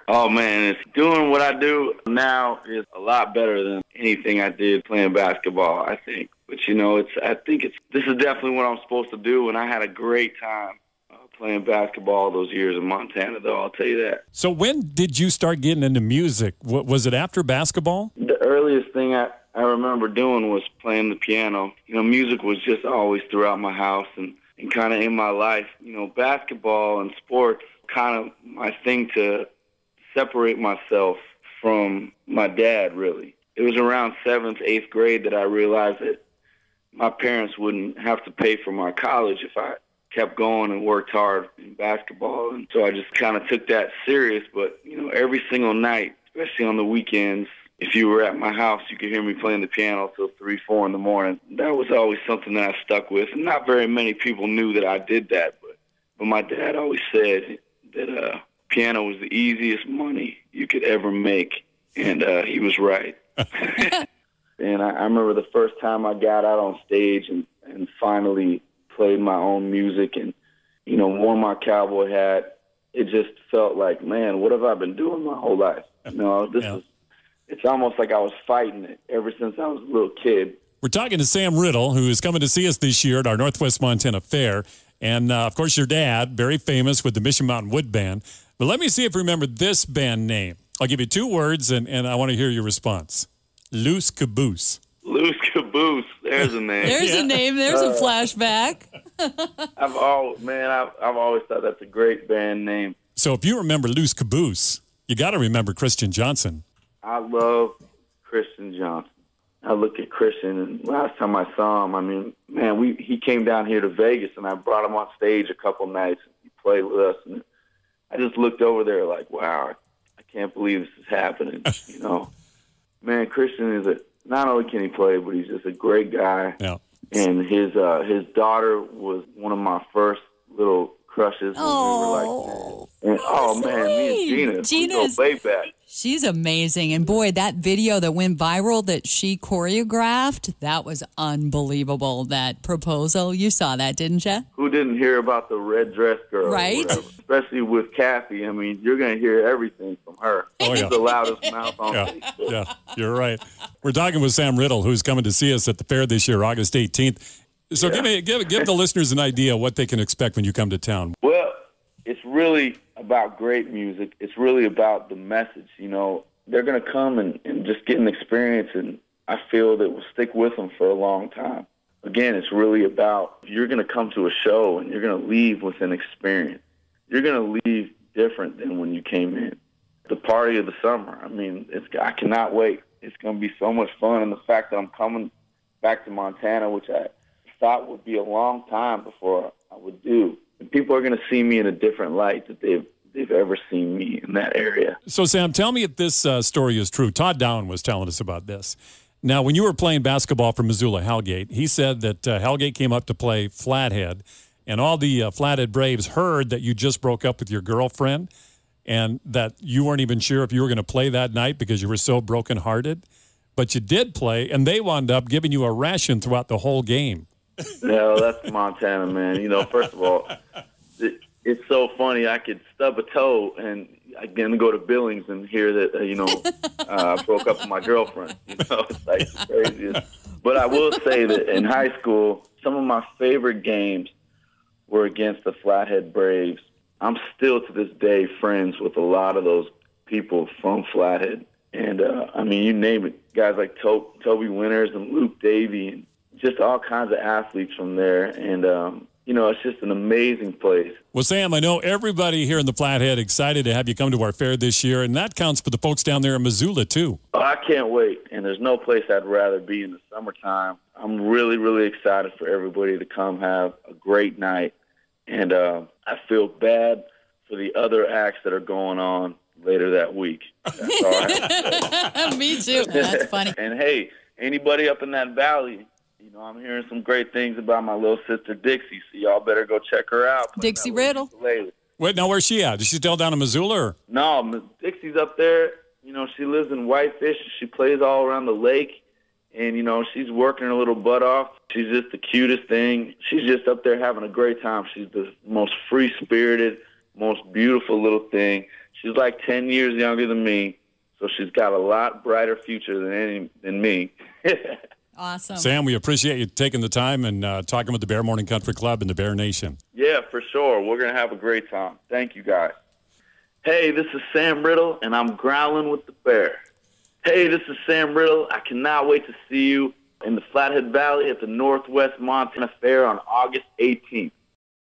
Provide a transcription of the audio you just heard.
Oh, man, it's doing what I do now is a lot better than anything I did playing basketball, I think. But, this is definitely what I'm supposed to do, and I had a great time playing basketball those years in Montana, though, I'll tell you that. So when did you start getting into music? Was it after basketball? The earliest thing I remember doing was playing the piano. Music was just always throughout my house and kind of in my life. Basketball and sports, kind of my thing to separate myself from my dad, really. It was around 7th, 8th grade that I realized that my parents wouldn't have to pay for my college if I kept going and worked hard in basketball. And so I just kind of took that serious. But, every single night, especially on the weekends, if you were at my house, you could hear me playing the piano till 3, 4 in the morning. That was always something that I stuck with. And not very many people knew that I did that. But my dad always said that piano was the easiest money you could ever make. And he was right. And I remember the first time I got out on stage and finally played my own music and, wore my cowboy hat. It just felt like, man, what have I been doing my whole life? It's almost like I was fighting it ever since I was a little kid. We're talking to Sam Riddle, who is coming to see us this year at our Northwest Montana Fair. And, of course, your dad, very famous with the Mission Mountain Wood Band. But let me see if you remember this band name. I'll give you 2 words, and I want to hear your response. Loose Caboose. Loose Caboose. There's a name. There's a name. There's a flashback. I've always thought that's a great band name. So if you remember Loose Caboose, you got to remember Christian Johnson. I love Christian Johnson. I look at Christian, and last time I saw him, he came down here to Vegas, and I brought him on stage a couple nights, and he played with us, and I just looked over there like, wow, I can't believe this is happening, Man, Christian not only can he play, but he's just a great guy. Yeah. And his daughter was one of my first little crushes. Oh, me and Gina, we go way back. She's amazing. And boy, that video that went viral that she choreographed, that was unbelievable, that proposal. You saw that, didn't you? Who didn't hear about the red dress girl? Right. Especially with Kathy. You're going to hear everything from her. Oh, yeah. She's the loudest mouth on Facebook. Yeah, you're right. We're talking with Sam Riddle, who's coming to see us at the fair this year, August 18th. So give the listeners an idea what they can expect when you come to town. Well, it's really about great music. It's really about the message. They're going to come and just get an experience, and I feel that will stick with them for a long time. Again, it's really about you're going to come to a show and you're going to leave with an experience. You're going to leave different than when you came in. The party of the summer. I cannot wait. It's going to be so much fun, and the fact that I'm coming back to Montana, which I thought would be a long time before I would do. And people are going to see me in a different light that they've ever seen me in that area. So, Sam, tell me if this story is true. Todd Down was telling us about this. Now, when you were playing basketball for Missoula Hellgate, he said that Hellgate came up to play Flathead, and all the Flathead Braves heard that you just broke up with your girlfriend and that you weren't even sure if you were going to play that night because you were so brokenhearted. But you did play, and they wound up giving you a ration throughout the whole game. No, that's Montana, man. First of all, it's so funny. I could stub a toe and again go to Billings and hear that, I broke up with my girlfriend. It's like the craziest. But I will say that in high school, some of my favorite games were against the Flathead Braves. I'm still to this day friends with a lot of those people from Flathead. And, you name it, guys like Toby Winters and Luke Davey and just all kinds of athletes from there. And, it's just an amazing place. Well, Sam, I know everybody here in the Flathead excited to have you come to our fair this year, and that counts for the folks down there in Missoula, too. Oh, I can't wait, and there's no place I'd rather be in the summertime. I'm really, really excited for everybody to come have a great night, and I feel bad for the other acts that are going on later that week. That's all I have to say. Me too. That's funny. And, hey, anybody up in that valley, I'm hearing some great things about my little sister Dixie, so y'all better go check her out. Dixie Riddle. Wait, now where's she at? Is she still down in Missoula? Or? No, Dixie's up there. She lives in Whitefish. She plays all around the lake, and, she's working her little butt off. She's just the cutest thing. She's just up there having a great time. She's the most free-spirited, most beautiful little thing. She's like 10 years younger than me, so she's got a lot brighter future than me. Awesome. Sam, we appreciate you taking the time and talking with the Bear Morning Country Club and the Bear Nation. Yeah, for sure. We're going to have a great time. Thank you, guys. Hey, this is Sam Riddle, and I'm growling with the bear. Hey, this is Sam Riddle. I cannot wait to see you in the Flathead Valley at the Northwest Montana Fair on August 18th.